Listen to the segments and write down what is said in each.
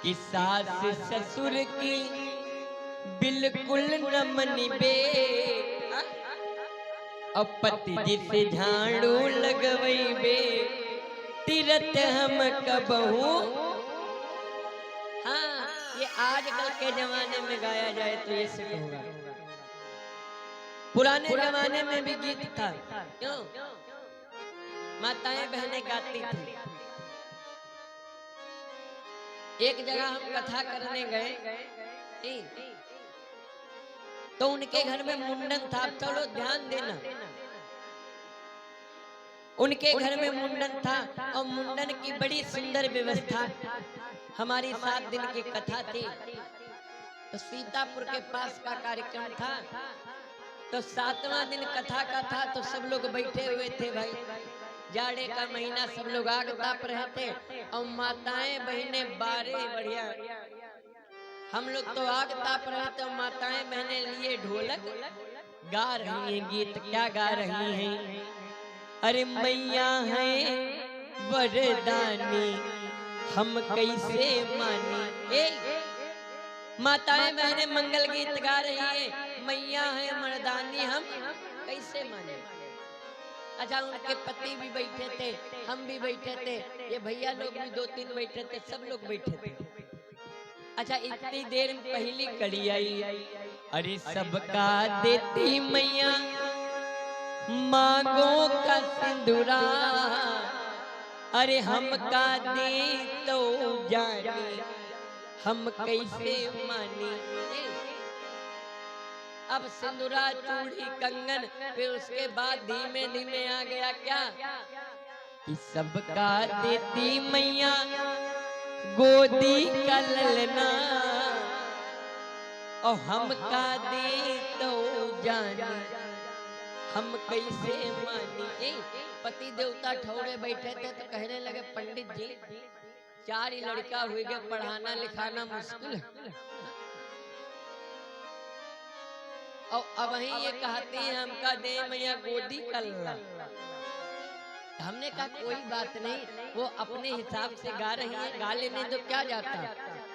कि सास ससुर की बिल्कुल न मनिबे, और पति जी से झाड़ू लगवैबे तीरथ हम कबहू। हाँ, ये आजकल के जमाने में गाया जाए तो ये सिद्ध होगा। पुराने जमाने में भी गीत था, क्यों? माताएं बहनें गाती थी। एक जगह हम कथा करने गए तो उनके घर में मुंडन था। चलो ध्यान देना, उनके घर में मुंडन था और मुंडन की बड़ी सुंदर व्यवस्था। हमारी 7 दिन की कथा थी, तो सीतापुर के पास का कार्यक्रम था। तो 7वां दिन कथा का था, तो सब लोग बैठे हुए थे भाई। जाड़े का महीना, सब लोग आग ताप रहे थे और माताएं बहनें बारे बढ़िया। हम लोग तो आग ताप रहे थे, माताएं बहनें लिए ढोलक गा रही हैं गीत। क्या गा रही हैं? अरे मैया है वरदानी हम कैसे मानी। माताएं बहनें मंगल गीत गा रही है, मैया है मर्दानी हम कैसे माने। अच्छा, उनके पति भी बैठे थे, हम भी बैठे थे, ये भैया लोग भी 2-3 बैठे थे, सब लोग बैठे थे। अच्छा, इतनी देर में पहली कड़ी आई, अरे सबका देती मैया मांगो का सिंदूरा, अरे हम का दे तो जानी हम कैसे मानी। अब सिंदूरा चूड़ी कंगन, फिर उसके बाद धीमे धीमे आ गया क्या कि सबका देती मैया गोदी का ललना, और हम का दे तो जानी हम कैसे मानी। पति देवता ठौरे बैठे थे तो कहने लगे, पंडित जी 4 ही लड़का हुई गए, पढ़ाना लिखाना मुश्किल है। और अब वही ये कहती है हमका दे मैया गोदी कल्ला। हमने कहा कोई बात नहीं, वो अपने हिसाब से गा रही है, गा लेने तो क्या जाता।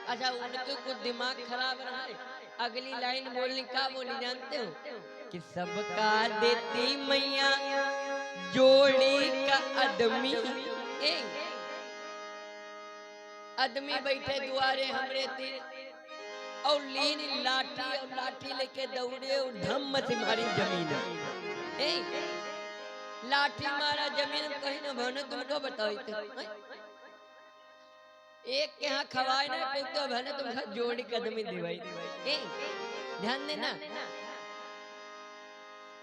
अच्छा, उनके कुछ दिमाग खराब रहा है। अगली लाइन बोलनी, क्या बोली जानते हो? कि सबका देती मैया जोड़ी का आदमी। आदमी बैठे दुआरे हमरे तीर, और लीन लाठी, और लाठी लेके दौड़े और धम्म से मारी जमीन। लाठी मारा जमीन में, कहीं ना भने तुमको बताओ एक के यहाँ खवाए ना तो भले तुमको जोड़ी कदमी दिवाई। ध्यान देना,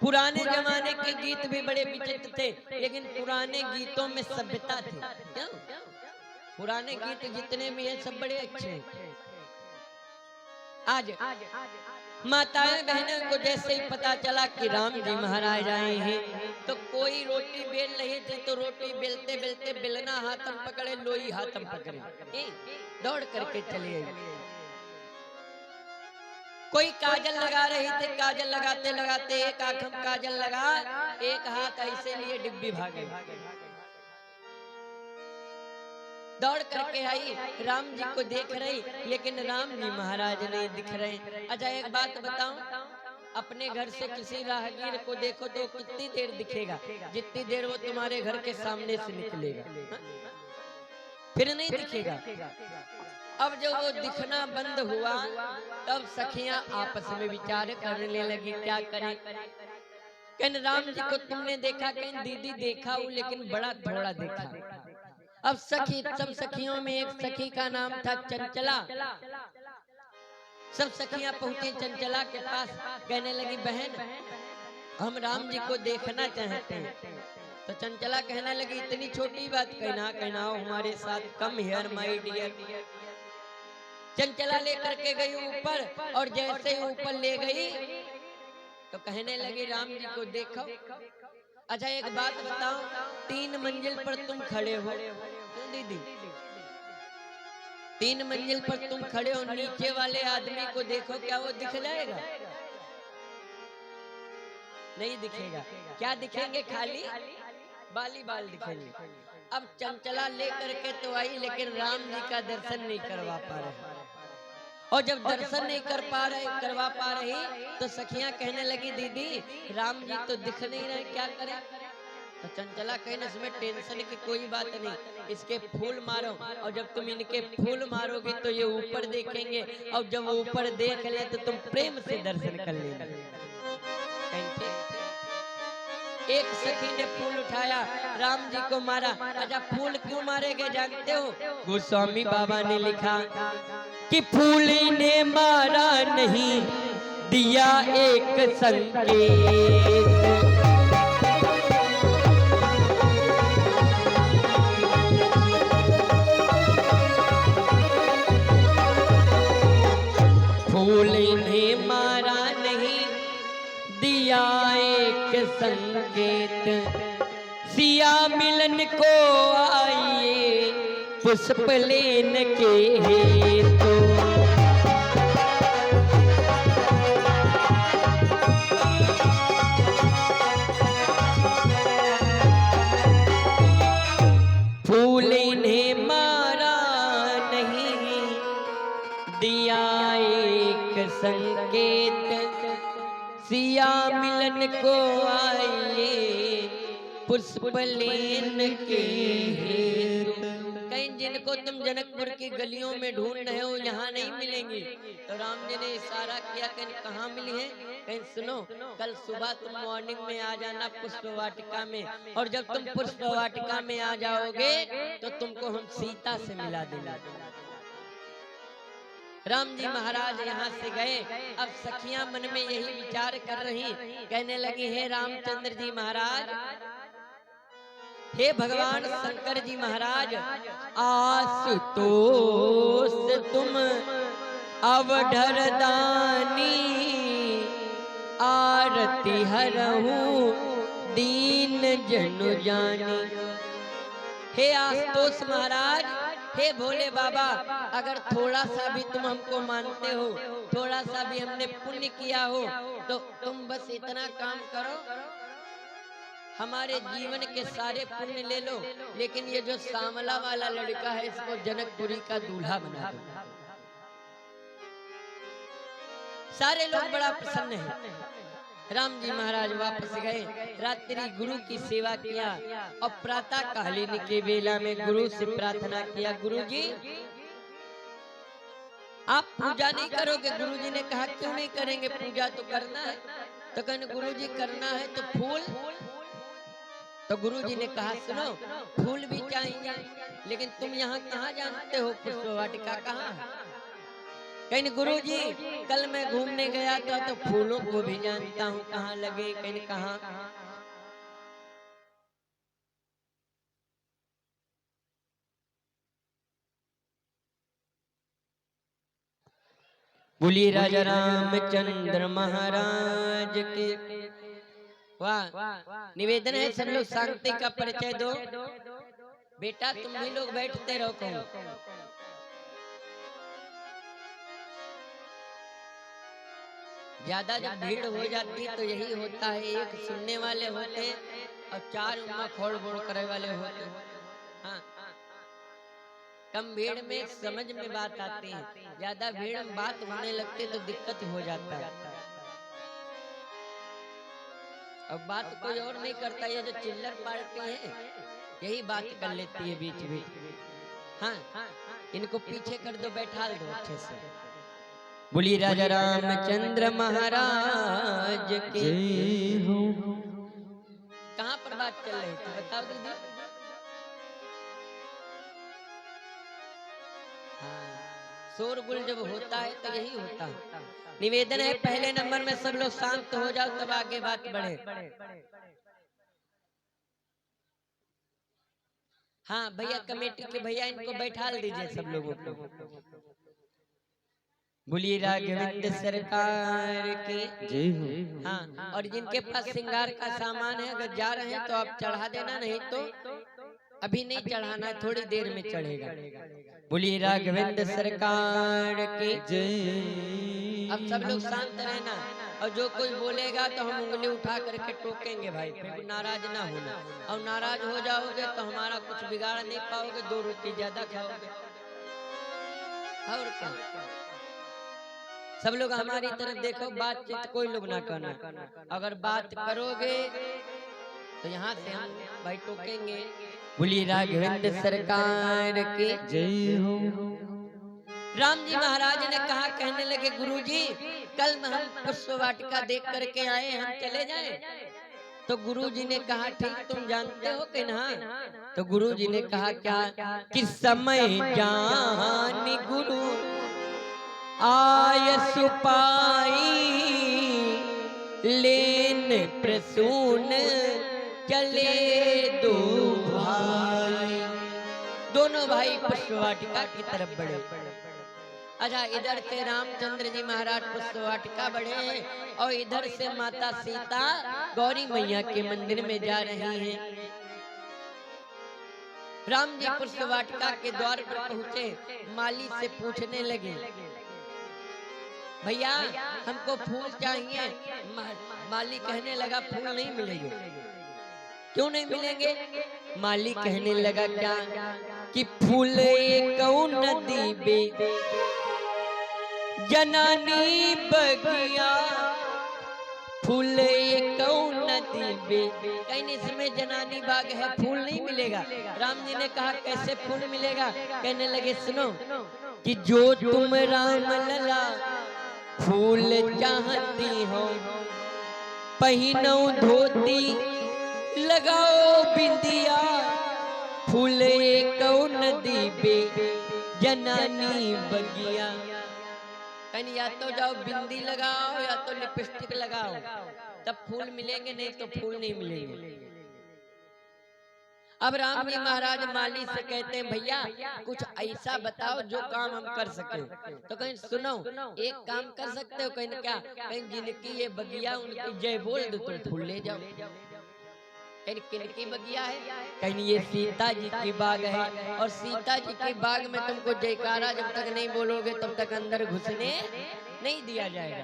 पुराने जमाने के गीत भी बड़े विचित्र थे, लेकिन पुराने गीतों में सभ्यता थी। क्यों? पुराने गीत जितने भी हैं सब बड़े अच्छे हैं। आज माताएं बहनों को जैसे ही पता चला कि राम जी महाराज आए हैं, तो कोई रोटी बेल रही थी तो रोटी बेलते बेलते बेलना हाथ में पकड़े, लोई हाथ में पकड़े, दौड़ करके चले आई। कोई काजल लगा रही थी, काजल लगाते लगाते एक आंख में काजल लगा, एक हाथ ऐसे लिए डिब्बी भागे। दौड़ करके आई, राम जी को देख रही, लेकिन राम जी महाराज नहीं दिख रहे। अच्छा, एक बात बताऊं, अपने घर से किसी राहगीर को देखो तो कितनी देर दिखेगा, जितनी देर वो तुम्हारे घर के सामने से निकलेगा, फिर नहीं दिखेगा। अब जब वो दिखना बंद हुआ, तब सखियां आपस में विचार करने लगी क्या करें। कहने, राम जी को तुमने देखा? कहीं दीदी देखा हूँ, लेकिन बड़ा थोड़ा देखा। अब सखी, सब सखियों में एक सखी का नाम था चंचला। सब सखियां पहुंची चंचला के पास, कहने लगी, बहन हम राम जी को देखना चाहते हैं। तो चंचला कहने लगी, इतनी छोटी बात कहना हो हमारे साथ, come here my dear. Chanchala लेकर के गई ऊपर, और जैसे ही ऊपर ले गई तो कहने लगी, राम जी को देखो। अच्छा, एक बात बताओ, 3 मंजिल पर तुम खड़े हो दीदी, 3 मंजिल पर तुम खड़े हो, नीचे वाले आदमी को देखो, क्या वो दिख जाएगा? नहीं दिखेगा। क्या दिखेंगे? खाली बाली बाल दिखेंगे। अब चंचला लेकर के तो आई, लेकिन राम जी का दर्शन नहीं करवा पा रहे। और जब दर्शन नहीं करवा पा रही तो सखियां कहने लगी, दीदी राम जी तो दिख नहीं रहे, क्या करें? तो चंचला कहने, इसमें टेंशन की कोई बात नहीं, इसके फूल मारो, और जब तुम इनके फूल मारोगे तो ये ऊपर देखेंगे, और जब वो ऊपर देख ले तो तुम प्रेम से दर्शन कर लेना। एक सखी ने फूल उठाया, राम जी को मारा। अच्छा, फूल क्यों मारे गए जानते हो? गोस्वामी बाबा ने लिखा कि फूल ने मारा नहीं, दिया एक संकेत। फूल ने मारा नहीं, दिया एक संकेत। सिया मिलन को आइए, पुष्प लेन के हेतु। फूल ने मारा नहीं, दिया एक संकेत। सिया मिलन को आइए, पुष्प लेन के हेतु। कहीं जिनको तुम जनकपुर की गलियों में ढूंढ रहे हो, यहाँ नहीं मिलेंगी। तो राम जी ने इशारा किया, कहीं कहाँ मिली है? कहीं सुनो, कल सुबह तुम मॉर्निंग में आ जाना पुष्प वाटिका में, और जब तुम पुष्प वाटिका में आ जाओगे तो तुमको हम सीता से मिला देंगे। राम जी महाराज यहाँ से गए। अब सखियां मन में यही विचार कर रही, कहने लगी, हे रामचंद्र जी महाराज, हे भगवान शंकर जी महाराज, आशुतोष तुम अवधर दानी, आरती हरहूं दीन जनु जानी। हे आशुतोष महाराज, हे भोले बाबा, अगर थोड़ा सा भी तुम हमको मानते हो, थोड़ा सा भी हमने पुण्य किया हो, तो तुम बस इतना काम करो, हमारे जीवन के सारे पुण्य ले लो, लेकिन ये जो सामला वाला लड़का है इसको जनकपुरी का दूल्हा बना दो। सारे लोग बड़ा प्रसन्न हैं। राम जी महाराज वापस गए, रात्रि गुरु की सेवा किया, और प्रातः कालीन के बेला में गुरु से प्रार्थना किया, गुरु जी आप पूजा नहीं करोगे? गुरु जी ने कहा, क्यों नहीं करेंगे, पूजा तो करना है। तो कहने, गुरु जी करना है तो फूल? तो गुरु जी ने कहा, सुनो, फूल भी चाहिए, लेकिन तुम यहाँ कहाँ जानते हो पुष्प वाटिका कहाँ है? कहीं गुरु जी कल मैं घूमने गया था तो फूलों को भी जानता हूँ कहाँ लगे। कहीं कहाँ? बोलिए राजा रामचंद्र महाराज के। वाह, निवेदन है सब लोग शांति का परिचय दो। बेटा तुम भी लोग बैठते रहो। कहो ज्यादा जब भीड़ हो जाती है तो यही होता है, एक सुनने वाले होते और चार उम्मा खोड़ बोड़ करे वाले होते। हाँ, कम भीड़ में समझ में बात आती है, ज्यादा भीड़ में बात होने लगती तो दिक्कत हो जाता है। अब बात कोई और नहीं करता, ये जो चिल्लर पार्टी है यही बात कर लेती है बीच बीच। हाँ, इनको पीछे कर दो, बैठा दो अच्छे से। बोलिए राजा रामचंद्र महाराज के। कहाँ पर बात चल रही थी बताओ दीदी? शोरगुल जब होता है तो यही होता है। निवेदन है पहले नंबर में सब लोग शांत हो जाओ, तब आगे बात बढ़े। हाँ भैया, कमेटी के भैया इनको बैठा दीजिए सब लोगों को। बोलिए राघवेंद्र सरकार की जय हो। हाँ, और जिनके पास श्रृंगार का सामान है अगर जा रहे हैं तो आप चढ़ा देना, नहीं तो अभी नहीं चढ़ाना, थोड़ी देर में चढ़ेगा। बोलिए राघवेंद्र सरकार की जय। अब सब लोग शांत रहना। और जो कोई बोलेगा तो हम उंगली उठा करके टोकेंगे भाई, फिर नाराज ना होना। और नाराज हो जाओगे तो हमारा कुछ बिगाड़ नहीं पाओगे, 2 रोटी ज्यादा खाओगे। और क्या, सब लोग हमारी तरफ देखो, बातचीत कोई लोग ना करना। अगर बात करोगे तो यहाँ से हम भाई टोकेंगे। बोलिए राघवेंद्र सरकार की जय हो। राम जी महाराज ने कहा, कहने लगे गुरुजी कल हम पुष्प वाटिका देख करके आए, हम चले जाएं? तो गुरुजी ने कहा ठीक, तुम जानते हो कि ना? तो गुरुजी ने कहा क्या, कि समय जान गुरु आय सुपाई, लेन प्रसून चले दो भाई। दोनों भाई पुष्प वाटिका की तरफ बढ़े। अच्छा, इधर से रामचंद्र जी महाराज पुष्प वाटिका बढ़े और इधर से माता सीता गौरी मैया के मंदिर में जा रही हैं। राम जी पुष्प वाटिका के द्वार पर पहुंचे, माली से पूछने लगे, भैया हमको फूल चाहिए। माली कहने लगा फूल नहीं मिलेंगे। क्यों नहीं मिलेंगे? माली कहने लगा क्या, कि फूल कौन नदी बे जनानी बगिया, फूल कौन नदी बे, कहीं इसमें जनानी बाग है, फूल नहीं मिलेगा। राम जी ने कहा कैसे फूल मिलेगा? कहने लगे सुनो, कि जो तुम राम लला फूल चाहती हो, पहनो धोती लगाओ बिंदिया, फूल कौन नदी बे जनानी बगिया। कहीं या तो जाओ बिंदी लगाओ या तो लिपस्टिक लगाओ, तब फूल मिलेंगे, नहीं तो फूल नहीं मिलेंगे। अब राम जी महाराज माली से कहते हैं भैया कुछ ऐसा बताओ जो काम हम कर सके। तो कहीं सुनो, एक काम कर सकते हो? कहीं क्या? कहीं जिनकी ये बगिया उनकी जय बोल दो, तुम फूल ले जाओ। कहीं किनकी बगिया है? कहीं ये सीता जी की बाग है, और सीता जी की बाग में तुमको जयकारा जब तक नहीं बोलोगे तब तक अंदर घुसने नहीं दिया जाएगा।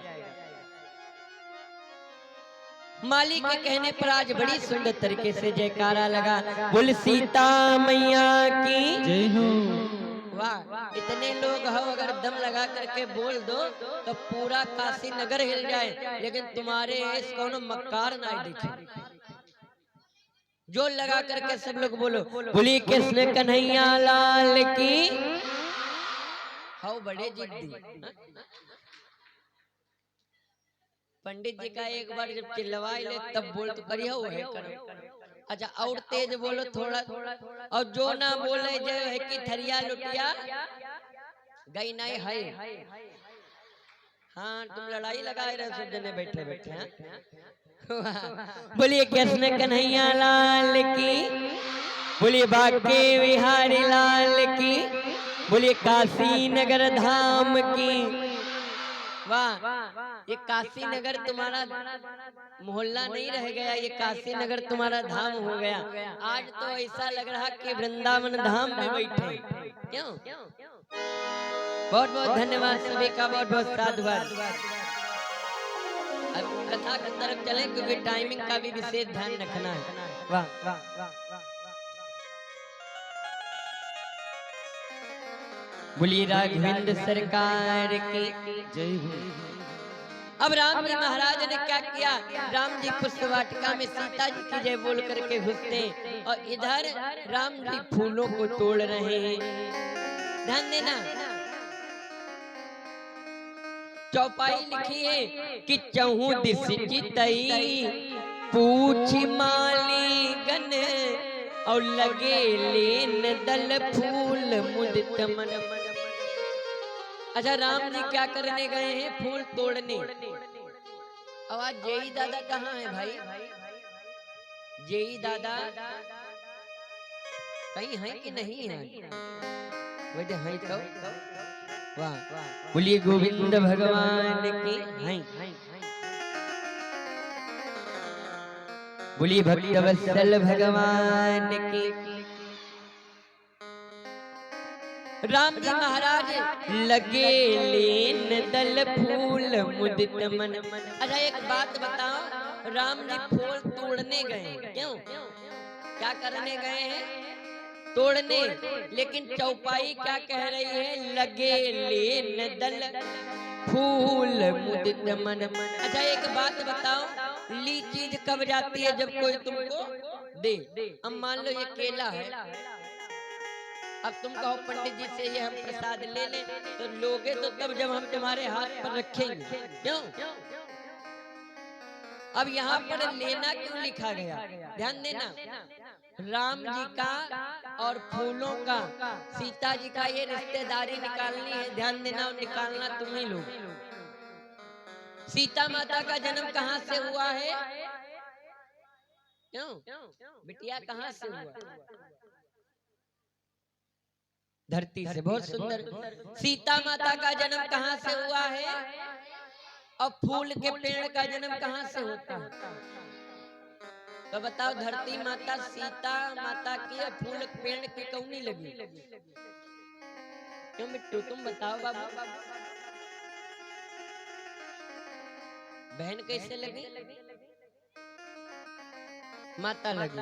माली के कहने पर आज बड़ी सुंदर तरीके से जयकारा लगा, बोल सीता मैया की जय हो। वाह, इतने लोग हो, अगर दम लगा करके बोल दो तो पूरा काशी नगर हिल जाए, लेकिन तुम्हारे ऐस कौन मक्कार ना दिखे। जोर लगा करके सब लोग बोलो, बोली कृष्ण कन्हैया लाल की। हो बड़े जिद्दी। पंडित जी का एक बार जब चिल्लवाई ले तब बोल तो करिए वो है करो। अच्छा, और तेज बोलो थोड़ा, और जो ना बोले जो है कि थरिया लुटिया गई नहीं है। हाँ, तुम लड़ाई लगाए रहे सब जने बैठे बैठे। बोलिए कृष्ण कन्हैया लाल की, बोलिए बाके बिहारी लाल की, बोलिए काशी नगर धाम की। वाह, ये काशी नगर तुम्हारा मोहल्ला नहीं रह गया, ये काशी नगर तुम्हारा धाम हो गया। आज तो ऐसा लग रहा कि वृंदावन धाम में बैठे। क्यों? बहुत बहुत धन्यवाद सभी का, बहुत बहुत साधुवाद। अब कथा की तरफ चले क्योंकि टाइमिंग का भी विशेष ध्यान रखना है। वाह, बोलिए राघवेंद्र सरकार की जय हो। अब राम जी महाराज ने क्या किया, राम जी पुष्प वाटिका में सीता जी की जय बोल करके घुसते, और इधर राम जी फूलों को तोड़ रहे हैं। ध्यान देना, चौपाई लिखी है कि चहु दिस चितई पूछ माली गन, और लगे लेन दल फूल मुदित मन। अच्छा, राम जी क्या करने गए हैं? फूल तोड़ने। अब आज जेई दादा कहाँ है भाई? जेई दादा कहीं है कि नहीं है? बेटे है तो वाह, बोलिए गोविंद भगवान की है। बोलिए भक्तवत्सल भगवान की। राम जी महाराज लगे लेन दल फूल मुदित मन। अच्छा एक बात बताओ, राम जी फूल तोड़ने गए, क्यों, क्या करने गए हैं? तोड़ने। लेकिन चौपाई क्या कह रही है? लगे लेन दल फूल मुदित मन। अच्छा एक बात बताओ, ली चीज कब जाती है? जब कोई तुमको दे। अब मान लो ये केला है, अब तुम कहो पंडित जी से ये हम प्रसाद ले लें, तो लोगे तो तब जब हम तुम्हारे हाथ पर रखेंगे, क्यों? अब यहाँ पर लेना क्यों लिखा गया? ध्यान देना, राम जी का और फूलों का, सीता जी का ये रिश्तेदारी निकालनी है। ध्यान देना, और निकालना तुम ही लोग। सीता माता का जन्म कहाँ से हुआ है? क्यों बिटिया कहाँ से हुआ? धरती से। बहुत सुंदर। सीता माता का जन्म कहाँ से हुआ है? और फूल के पेड़ का जन्म कहाँ से होता है? तो बताओ, धरती माता सीता माता की और फूल पेड़ की कौनी लगी? क्यों बिट्टू, तुम बताओ बाबू, बहन कैसे लगी? माता लगी।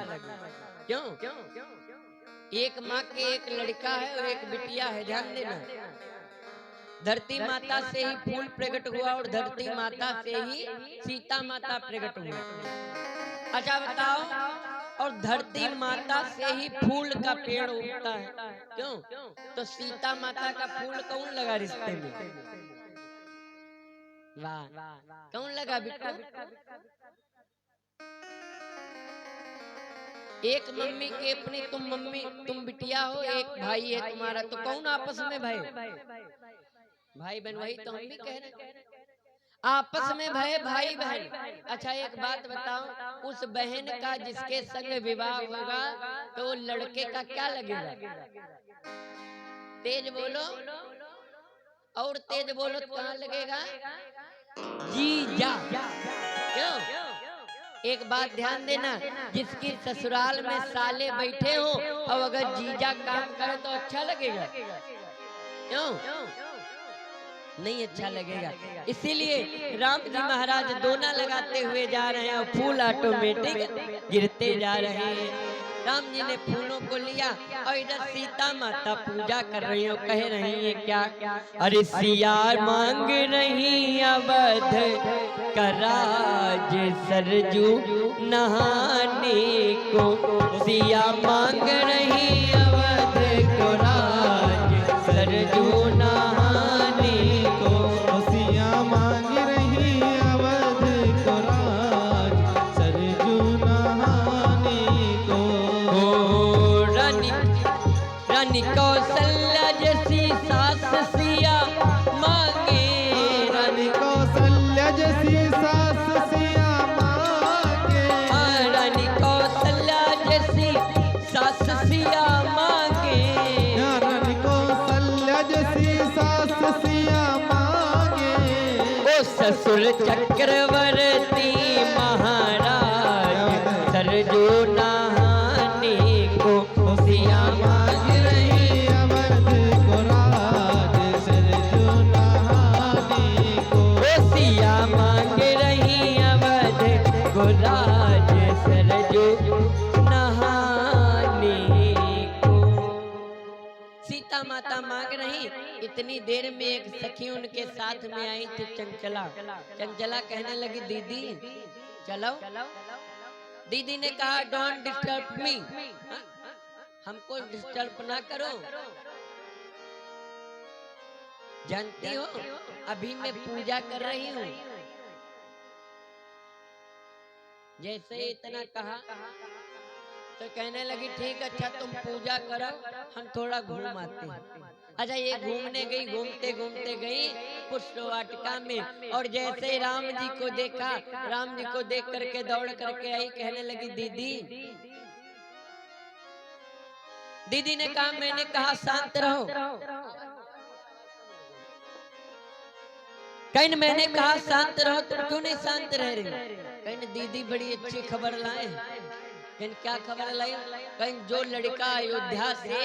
क्यों? एक माँ के एक लड़का है और एक बिटिया है। ध्यान देना, धरती माता से ही फूल प्रकट हुआ और धरती माता से ही सीता माता प्रकट हुआ। अच्छा बताओ, और धरती माता से ही फूल का पेड़ उगता है। क्यों? तो सीता माता का फूल कौन लगा रिश्ते में? वाह, कौन लगा बिट्टू? एक मम्मी के अपनी, तुम मम्मी, तुम बिटिया हो, एक भाई है तुम्हारा, तो कौन आपस में भाई भाई बहन? वही तो हम भी कह रहे हैं, आपस में भाई भाई बहन। अच्छा एक बात बताओ, उस बहन का जिसके संग विवाह होगा तो वो लड़के का क्या लगेगा? तेज बोलो, और तेज बोलो तो कहाँ लगेगा? जीजा। क्यों? एक बात ध्यान देना, जिसकी ससुराल में साले बैठे हो और अगर जीजा काम करे तो अच्छा लगेगा? क्यों नहीं अच्छा लगेगा? इसीलिए राम जी महाराज दोना लगाते हुए जा रहे हैं और फूल ऑटोमेटिक गिरते जा रहे हैं। राम जी ने फूलों को लिया और इधर सीता माता पूजा कर रही हो, कह रही है क्या? अरे सिया मांग रही अवध का राज सरजू नहाने को, सिया मांग रही अवध को राज सरजू नहाने को, सिया मांग रही अवध को राज सरजू नहाने को। रानी कौशल्या जैसी सास सिया मांगे, रानी कौशल्या जैसी सास सिया मांगे, रानी कौशल्या जैसी सास सिया मांगे, रानी कौशल्या जैसी सास सिया मांगे। ओ ससुर चक्रवर्ती महाराज सरजू नहाने को, सिया मांग रही अवध को राज सरजू नहाने को। सिया मांग रही अवध को राज सरजू नहाने को। सीता माता मांग रही। इतनी देर में एक सखी उनके साथ में आई थी, चंचला। चंचला कहने लगी, दीदी चलो। दीदी ने कहा, डोंट डिस्टर्ब मी, हमको डिस्टर्ब ना करो। जानती हो अभी मैं पूजा कर रही हूँ। जैसे इतना कहा तो कहने लगी, ठीक अच्छा तुम पूजा करो, हम थोड़ा घूम आते हैं। अच्छा ये घूमने गई, घूमते घूमते गई पुष्प वाटिका में, और जैसे राम जी को देखा, राम जी को देख करके दौड़ करके आई, कहने लगी, दीदी। दीदी ने कहा, मैंने कहा शांत रहो। कहीं मैंने कहा शांत रहो, तुम क्यों नहीं शांत रह रही? कहीं दीदी बड़ी अच्छी खबर लाए। कहीं क्या खबर लाई? कहीं जो लड़का अयोध्या से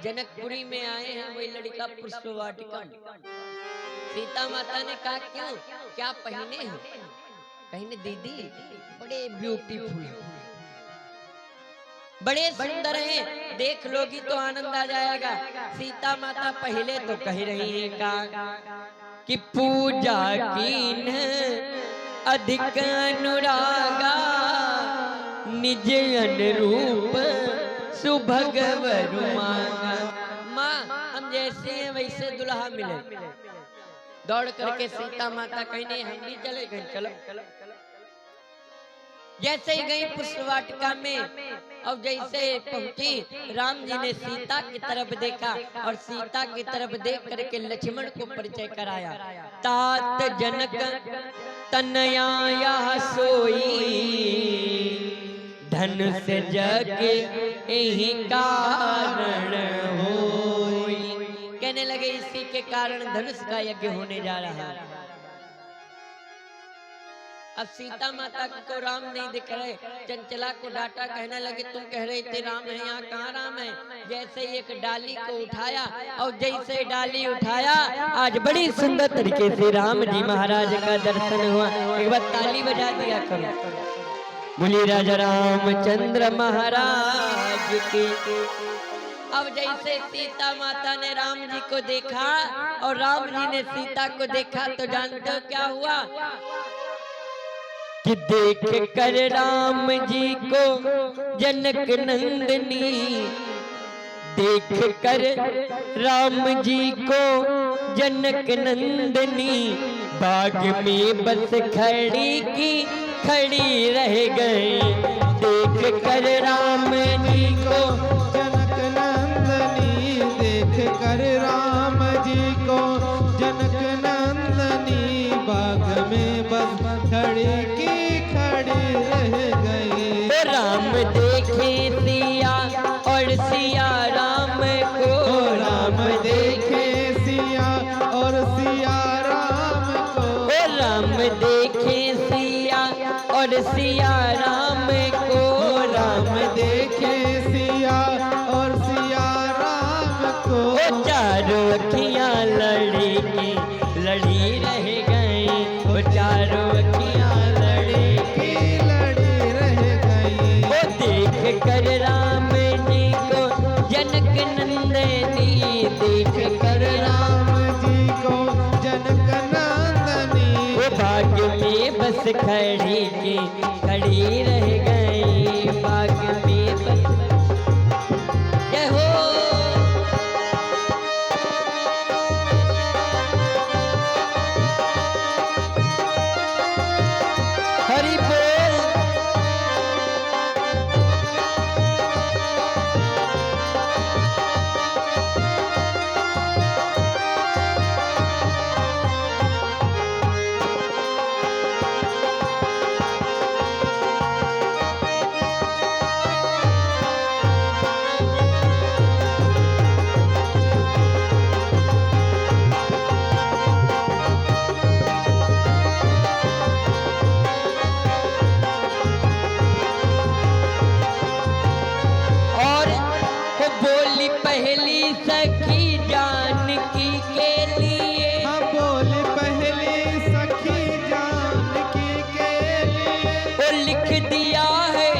जनकपुरी में आए हैं वही लड़का पुष्प वाटिका। सीता माता ने कहा क्यों, क्या पहने हैं? कहने दीदी बड़े ब्यूटीफुल, बड़े सुंदर हैं, देख लोगी तो आनंद आ जाएगा। सीता माता पहले तो कह रही है कि पूजा कीन अधिक अनुरागा, निज अनुरूप सुभगवरु मांगा। माँ हम जैसे हैं वैसे दुल्हा मिले। दौड़ करके सीता माता कहने हम भी चले गए, चलो। जैसे ही गई पुष्प वाटिका में और जैसे पहुंची, राम जी ने सीता की तरफ देखा और सीता की तरफ देख करके लक्ष्मण को परिचय कराया। तात जनक तनया सोई, धनुष जग यही कारण होई। कहने लगे इसी के कारण धनुष का यज्ञ होने जा रहा है। अब सीता माता को राम नहीं दिख रहे, चंचला को डांटा, कहने लगे तुम कह रहे थे राम है, यहाँ कहाँ राम है? जैसे ही एक डाली को उठाया और जैसे डाली उठाया, आज बड़ी सुंदर तरीके से राम जी महाराज का दर्शन हुआ। एक बार ताली बजा दिया करो, बोलिए राजा रामचंद्र महाराज की। अब जैसे सीता माता ने राम जी को देखा और राम जी ने सीता को देखा तो जानते हो क्या हुआ? कि देख कर राम जी को जनक नंदनी, देख कर राम जी को जनक नंदनी, बाग में बस खड़ी की खड़ी रह गई। देख कर राम जी को जनक नंदनी, देख कर राम जी को जनक नंदनी, बाग में बस खड़ी की खड़ी रह गई। राम देखे सिया और सिया राम को, राम देखे सिया और सिया राम को, राम देखे सिया और सिया राम को, राम देखे सिया और सिया राम को। चारों अखियां लड़ी की लड़ी रह गई, वो चारों अखियां लड़ी की लड़ी रह गई। वो देख कर राम जी को जनक नंदनी, देख कर राम जी को जनक नंदनी, वो बाग में बस खड़ी की खड़ी रह गई, बाग में बस। जय हो हरि बोल। पहली सखी जानकी के लिए, हाँ बोली पहली सखी जानकी के लिए, वो लिख दिया है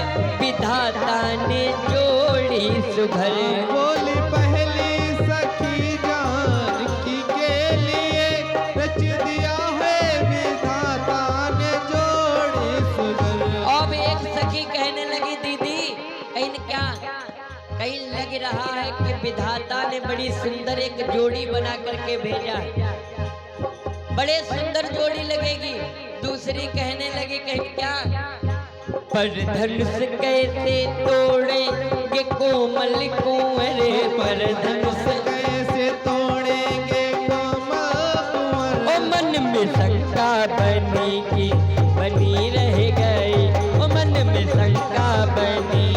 विधाता ने जोड़ी सुघर। बोली पहली सखी जानकी के लिए, रच दिया है विधाता ने जोड़ी सुघर। अब एक सखी कहने लगी दीदी कहीं क्या, कहीं लग रहा है कि विधाता ने बड़ी सुंदर एक जोड़ी बना करके भेजा, बड़े सुंदर जोड़ी लगेगी। दूसरी कहने लगी कहीं क्या, पर धनुष कैसे तोड़ेंगे कोमल कुंवर, पर धनुष कैसे तोड़ेंगे कोमल कुंवर। ओ मन में शंका बनी रह गई, ओ मन में शंका बनी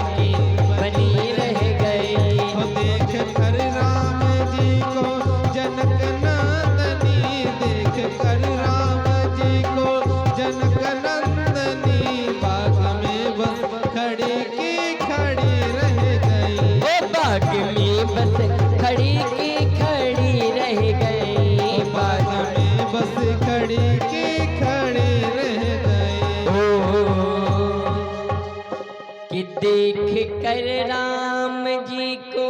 रह गई। ओ देख कर राम जी को जनक नंदनी, देख कर राम जी को जनक नंदनी, बाग में बस खड़ी की खड़ी रह गई। ओ बाग में बस देख कर राम जी को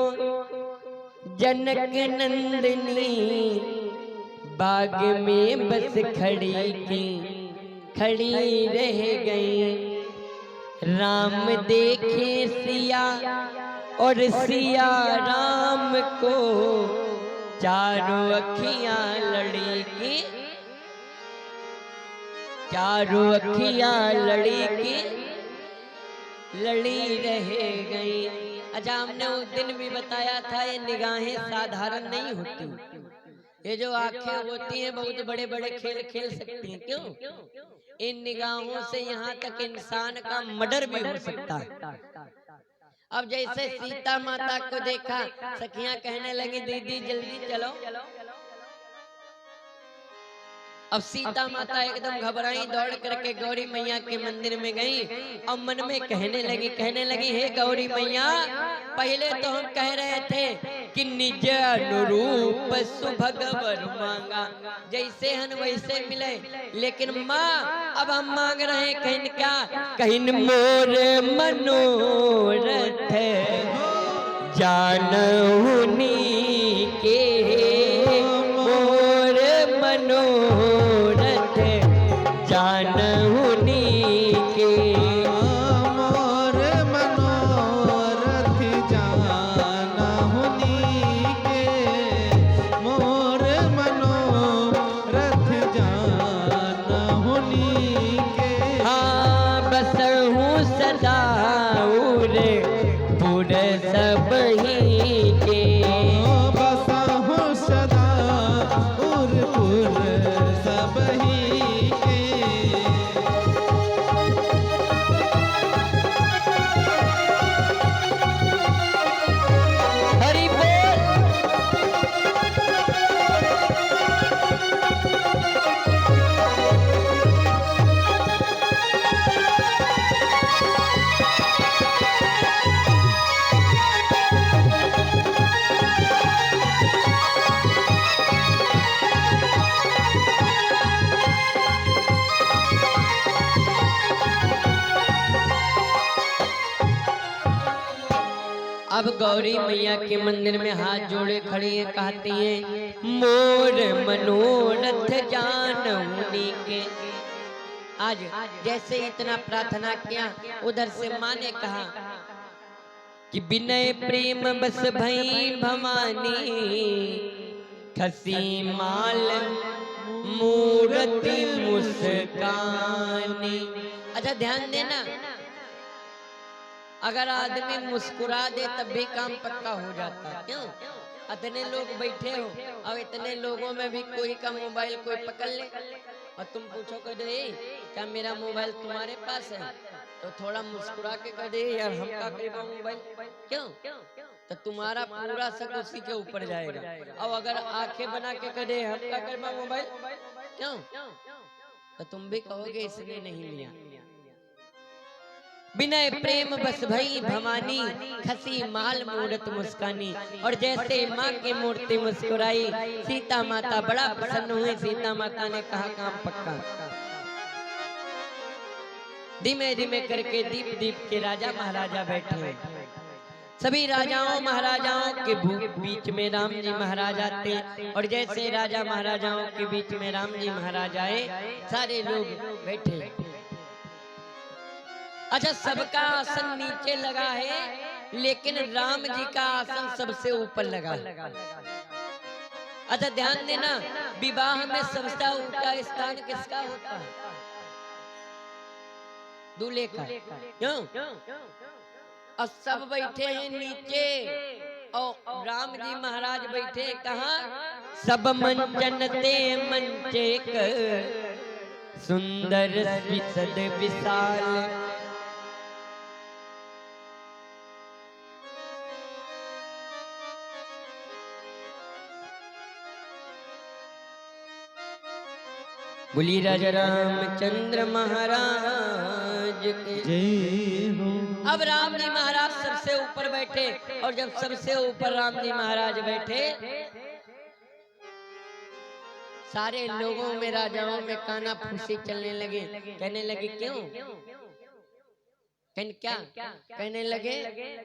जनक नंदनी बाग में बस खड़ी रह गई। राम देखे सिया और सिया राम को चारों अखियां लड़ी की, चारों अखियां लड़ी रह गई। अच्छा, हमने उस दिन भी बताया था ये निगाहें साधारण नहीं होती। ये जो आंखें होती हैं बहुत बड़े बड़े खेल खेल सकती हैं। क्यों? इन निगाहों से यहाँ तक इंसान का मर्डर भी हो सकता है। अब जैसे सीता माता को देखा, सखियां कहने लगी दीदी जल्दी चलो। अब सीता माता एकदम घबराई, दौड़ करके गौरी मैया के मंदिर में गई और मन में कहने लगी हे गौरी मैया, पहले तो हम कह रहे थे कि निज अनुरूप सुभगवर मांगा, जैसे हन वैसे मिले, लेकिन माँ अब हम मांग रहे हैं कहीं क्या, कहीं मोर मनोरथ जानहुनी के, मोर मनोरथ जानहुनी के, मोर मनोरथ जानहुनी के, मोर मनोरथ जानहुनी के। हाँ बसहूँ सदा उरे पुर सब ही के, बसहूँ सदा उरपुर सब ही के। हरि बोल। अब गौरी मैया के मंदिर में हाथ जोड़े खड़ी है, कहती हैं मोर मनोरथ जानहुनी के। आज जैसे इतना प्रार्थना किया, उधर से माँ ने कहा कि विनय प्रेम बस भई भवानी, खसी माल मूर्ति मुस्कानी। अच्छा ध्यान देना, अगर आदमी मुस्कुरा दे तब भी काम पक्का हो जाता है। क्यों? इतने लोग बैठे हो और इतने लोगों में भी कोई का मोबाइल कोई पकड़ ले और तुम पूछो कह दे क्या मेरा मोबाइल तुम्हारे पास है, तो थोड़ा मुस्कुरा के कह दे यार हम का करेगा मोबाइल। क्यों? तो तुम्हारा पूरा सब उसी के ऊपर जाएगा। और अगर आंखें बना के कह दे हम का करेगा मोबाइल, क्यों? तो तुम भी कहोगे इसने नहीं लिया। विनय प्रेम बस भई भवानी, खसी माल मूरत मुस्कानी। और जैसे माँ की मूर्ति मुस्कुराई, सीता माता बड़ा प्रसन्न हुई। सीता माता ने कहा काम पक्का। धीमे धीमे करके दीप दीप के राजा महाराजा बैठे। सभी राजाओं महाराजाओं के बीच में राम जी महाराज आते, और जैसे राजा महाराजाओं के बीच में राम जी महाराज आए, सारे लोग बैठे। अच्छा, सबका आसन नीचे लगा है, लेकिन राम जी का आसन सबसे ऊपर लगा है। अच्छा ध्यान देना, विवाह में सबसे ऊंचा स्थान किसका होता है? दूल्हे का। क्यों? और सब बैठे हैं नीचे और राम जी महाराज बैठे कहाँ? सब मंचन ते मंचेक सुंदर विशद विशाल। बोली राजा रामचंद्र महाराज के जय हो। अब राम जी महाराज सबसे ऊपर बैठे, और जब सबसे ऊपर राम जी महाराज बैठे, सारे लोगों में राजाओं में काना फूसी चलने लगे। कहने लगे क्यों? क्या कहने लगे,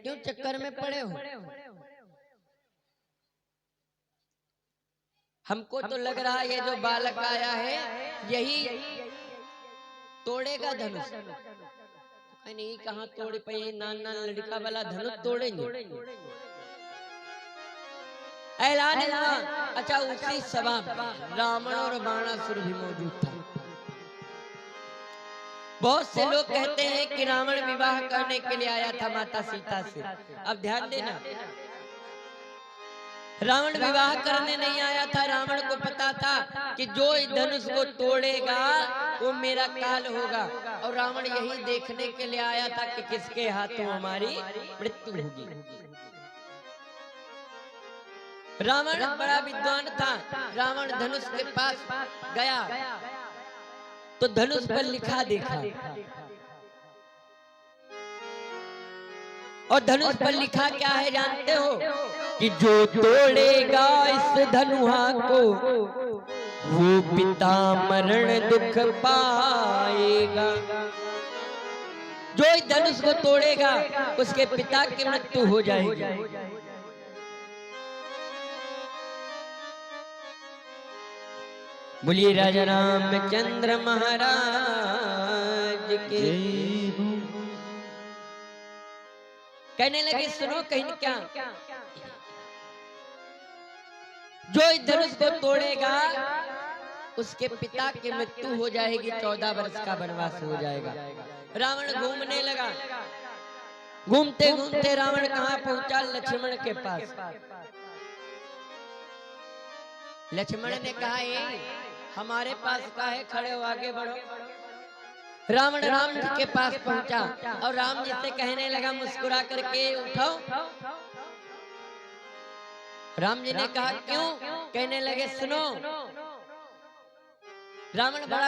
क्यों चक्कर में पड़े हो? हमको तो लग रहा है ये जो बालक आया है यही तोड़ेगा धनुष। नहीं, कहाँ तोड़े पे, नाना लड़का वाला धनुष तोड़ेंगे? ऐलान हुआ। अच्छा, उसी सभा में रावण और बाणासुर भी मौजूद था। बहुत से लोग कहते हैं कि रावण विवाह करने के लिए आया था माता सीता से। अब ध्यान देना, रावण विवाह करने नहीं आया था। रावण को पता था कि जो धनुष को तोड़ेगा वो मेरा काल होगा, और रावण यही देखने के लिए आया था कि किसके हाथों हमारी मृत्यु होगी। रावण बड़ा विद्वान था। रावण धनुष के पास गया तो धनुष पर लिखा देखा, और धनुष पर लिखा क्या है जानते हो? कि जो तोड़ेगा इस धनुहा को वो पिता मरण दुख पाएगा। जो इस धनुष को तोड़ेगा उसके पिता की मृत्यु हो जाएगी। बोलिए राजा रामचंद्र महाराज के। कहने लगे, सुनो कहीं क्या, जो इस धनुष को तोड़ेगा उसके पिता की मृत्यु हो जाएगी, 14 वर्ष का वनवास हो जाएगा। रावण घूमने लगा। घूमते घूमते रावण कहाँ पहुंचा? लक्ष्मण के पास। लक्ष्मण ने कहा, हमारे पास का है, खड़े हो, आगे बढ़ो। रावण राम जी के पास पहुंचा और राम जी से कहने लगा मुस्कुरा करके, उठो। राम जी ने कहा, क्यों? कहने लगे, सुनो। रावण बड़ा